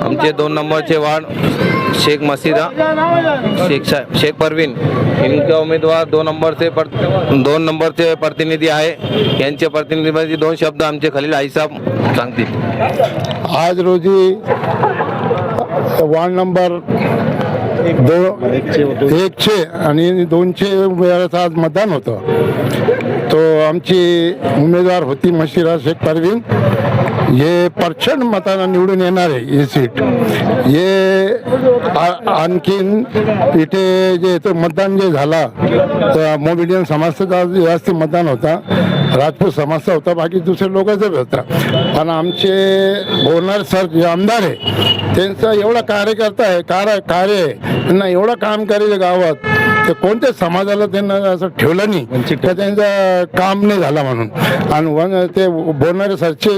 आमचे 2 नंबरचे वार्ड शेख मसीदा शेख परवीन इनके उमेदवार 2 नंबरचे प्रतिनिधी आहे. यांचे प्रतिनिधीमध्ये 2 शब्द आमचे खलील आई साहेब सांगतील. आज रोजी वार्ड नंबर 1चे आणि 2चे उमेदवाराचं आज मतदान होतं. तो आमची उमेदवार होती मशिरा शेख परवीन. हे प्रचंड मतानं निवडून येणार आहे ही सीट. आणखीन इथे जे तो मतदान जे झाला तर मोमेडियन समाजाचा जास्त मतदान होता, राजपूत समाजचा होता, बाकी दुसरे लोकांचा बी होता. पण आमचे बोरनारे सर जे आमदार आहे त्यांचा एवढा कार्यकर्ता आहे, कार्य आहे, त्यांना एवढं काम करेल गावात ते कोणत्या समाजाला त्यांना असं ठेवलं नाही तर त्यांचं काम नाही झाला म्हणून. आणि ते बोलणारे सरचे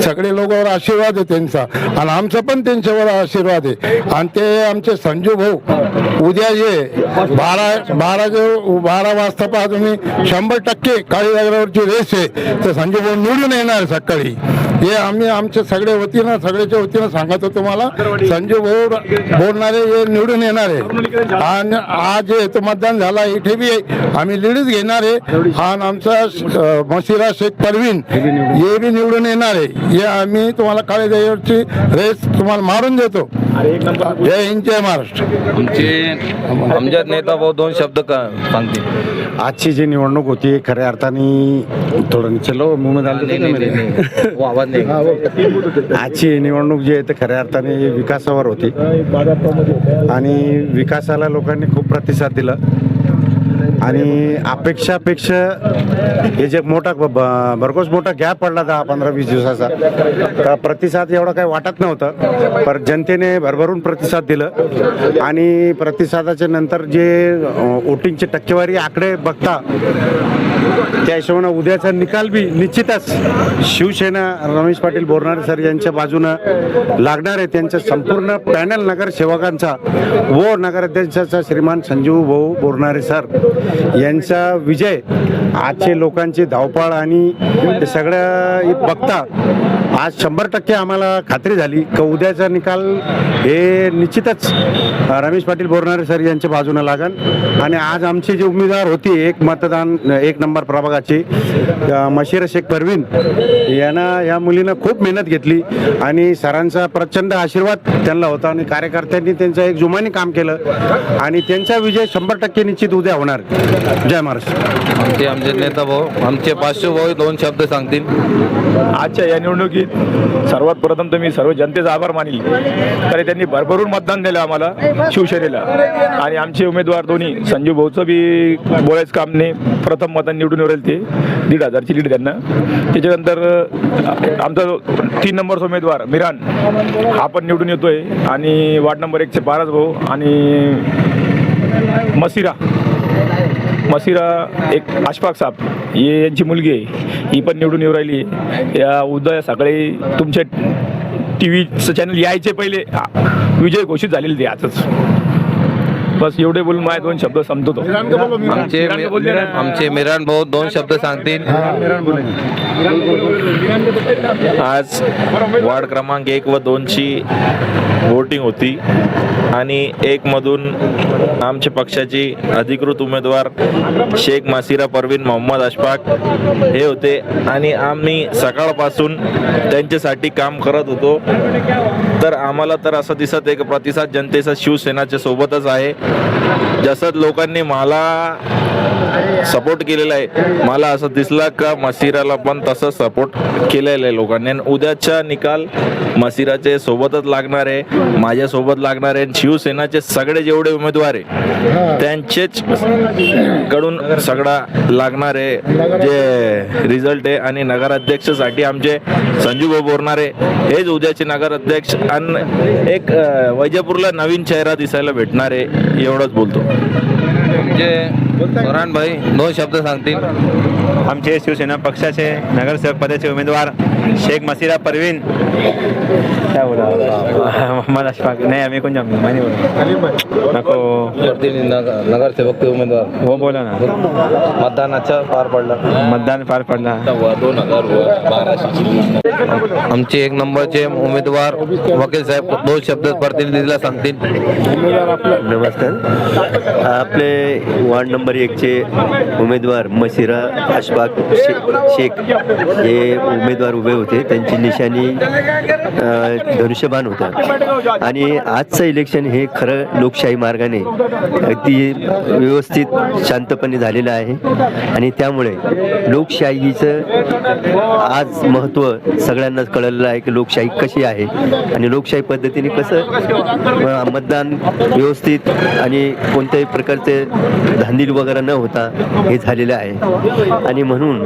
सगळे लोकांवर आशीर्वाद आहे त्यांचा आणि आमचा पण त्यांच्यावर आशीर्वाद आहे. आणि ते आमचे संजू भाऊ उद्या जे 12 वाजता पहा तुम्ही 100% काळी जागरावरची रेस आहे तर संजू भाऊ निवडून येणार सकाळी. हे आम्ही आमच्या सगळ्याच्या वतीनं सांगत होतो. मला संजू भाऊ बोलणारे हे निवडून येणार आहे. आणि आज जे तो मतदान झाला इथे बी आम्ही लीडच घेणार आहे. आणि आमचा मशिरा शेख परवीन हे बी निवडून येणार आहे. हे आम्ही तुम्हाला काळी जागेवरची रेस तुम्हाला मारून देतो. जय हिंद, जय महाराष्ट्र. आमचे आमच्यात नेता भाऊ 2 शब्द सांगतील. आजची जी निवडणूक होती खऱ्या अर्थाने थोडं चलो मुंबई आजची निवडणूक जी आहे ते खऱ्या अर्थाने विकासावर होती आणि विकासाला लोकांनी खूप प्रतिसाद दिला. आणि अपेक्षापेक्षा हे जे भरघोस मोठा गॅप पडला 10-15-20 दिवसाचा तर प्रतिसाद एवढा काही वाटत नव्हतं. पण जनतेने भरभरून प्रतिसाद दिलं आणि प्रतिसादाच्या नंतर जे वोटिंगची टक्केवारी आकडे बघता त्या हिशोबानं उद्याचा निकाल बी निश्चितच शिवसेना रमेश पाटील बोरनारे सर यांच्या बाजूनं लागणार आहे. त्यांच्या संपूर्ण पॅनल नगरसेवकांचा व नगराध्यक्षाचा श्रीमान संजीव भाऊ बोरनारे सर यांचा विजय आजचे लोकांची धावपळ आणि ते सगळ्या बघता आज 100% आम्हाला खात्री झाली की उद्याचा निकाल हे निश्चितच रमेश पाटील बोरनारे सर यांच्या बाजूने लागन. आणि आज आमची जी उमेदवार होती 1 नंबर प्रभागाची मशिरा शेख परवीन या मुलीनं खूप मेहनत घेतली आणि सरांचा प्रचंड आशीर्वाद त्यांना होता आणि कार्यकर्त्यांनी त्यांचं एक जुमानी काम केलं आणि त्यांचा विजय 100% निश्चित उद्या होणार. जय महाराष्ट्र. आमचे नेता भाऊ आमचे 500 भाऊ 2 शब्द सांगतील. आजच्या या निवडणुकीत सर्वात प्रथम तर मी सर्व जनतेचा आभार मानील. तरी त्यांनी भरभरून मतदान दिलं आम्हाला शिवसेनेला आणि आमचे उमेदवार दोन्ही संजू भाऊचं बी बोलायचं काम नाही. प्रथम मतदान निवडून येईल ते 1,500ची लीड त्यांना. त्याच्यानंतर आमचा 3 नंबरचा उमेदवार मिरान हा पण निवडून येतोय आणि वार्ड नंबर 1चे पारस भाऊ आणि मसिरा एक अशफाक साहेब हे यांची मुलगी आहे, ही पण निवडून येऊ राहिली. या उद्या सकाळी तुमच्या TV चॅनल यायचे पहिले विजय घोषित झालेले ते आजच. बस एवढे बोलून माझे 2 शब्द संपतो. आमचे मिरान भाऊ 2 शब्द सांगतील. आज वार्ड क्रमांक 1 व 2ची वोटिंग होती आणि 1 मधून आमच्या पक्षाची अधिकृत उमेदवार शेख मसिरा परवीन मोहम्मद अशफाक हे होते आणि आम्ही सकाळपासून त्यांच्यासाठी काम करत होतो. तर आम्हाला तर असं दिसत आहे की प्रतिसाद जनतेचा शिवसेनाच्या सोबतच आहे. जसं लोकांनी मला सपोर्ट केलेला आहे, मला असं दिसलं का मसिराला पण तसं सपोर्ट केलेलं आहे लोकांनी. आणि उद्याचा निकाल मसिराचे सोबतच लागणार आहे, माझ्या सोबत लागणार आहे. शिवसेनाचे सगळे जेवढे उमेदवार आहे त्यांचेच कडून सगळा लागणार आहे जे रिझल्ट आहे. आणि नगराध्यक्षासाठी आमचे संजू भाऊ बोरनारे हेच उद्याचे नगराध्यक्ष आणि एक वैजापूरला नवीन चेहरा दिसायला भेटणार आहे एवढंच बोलतो. फरहान भाई 2 शब्द सांगतील. आमचे शिवसेना पक्षाचे नगरसेवक पदाचे उमेदवार शेख मसिरा परवीन क्या बोला मोहम्मद अशफाक नाही आम्ही कोण माहिती नको प्रतिनिधी नगरसेवक उमेदवार हो बोला ना. मतदानाचा पार पडला. मतदान पार पडला. आमचे 1 नंबरचे उमेदवार वकील साहेब 2 शब्द प्रतिनिधीला सांगतील. नमस्कार. आपले वार्ड नंबर 1चे उमेदवार मसिरा अशफाक शेख हे उमेदवार उभे होते. त्यांची निशाणी धनुष्यबाण होता आणि आजचं इलेक्शन हे खरं लोकशाही मार्गाने अगदी व्यवस्थित शांतपणे झालेलं आहे आणि त्यामुळे लोकशाहीचं आज महत्त्व सगळ्यांनाच कळलेलं आहे की लोकशाही कशी आहे आणि लोकशाही पद्धतीने कसं मतदान व्यवस्थित आणि कोणत्याही प्रकारचे धांदील वगैरे न होता हे झालेलं आहे. आणि म्हणून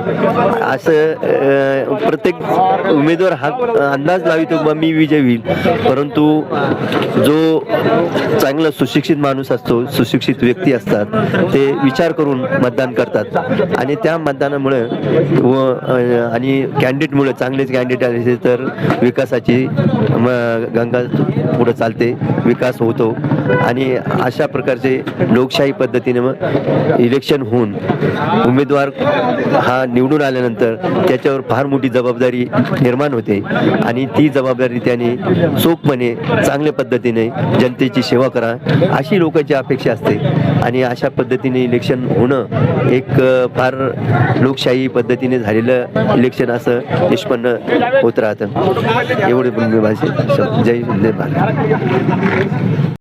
असं प्रत्येक उमेदवार हा अंदाज लावितो बा मी विजय होईल, परंतु जो चांगला सुशिक्षित माणूस असतो, सुशिक्षित व्यक्ती असतात, ते विचार करून मतदान करतात आणि त्या मतदानामुळे आणि कॅन्डिडेटमुळे चांगलेच कॅन्डिडेट आले तर विकासाची गंगा पुढे चालते, विकास होतो आणि अशा प्रकारचे लोकशाही पद्धतीने मग इलेक्शन होऊन उमेदवार हा निवडून आल्यानंतर त्याच्यावर फार मोठी जबाबदारी निर्माण होते आणि ती जबाबदारी त्याने चोखपणे चांगल्या पद्धतीने जनतेची सेवा करा अशी लोकांची अपेक्षा असते आणि अशा पद्धतीने इलेक्शन होणं एक फार लोकशाही पद्धतीने झालेलं इलेक्शन असं निष्पन्न होत राहतं. एवढे पण मी माझे जय हिंद.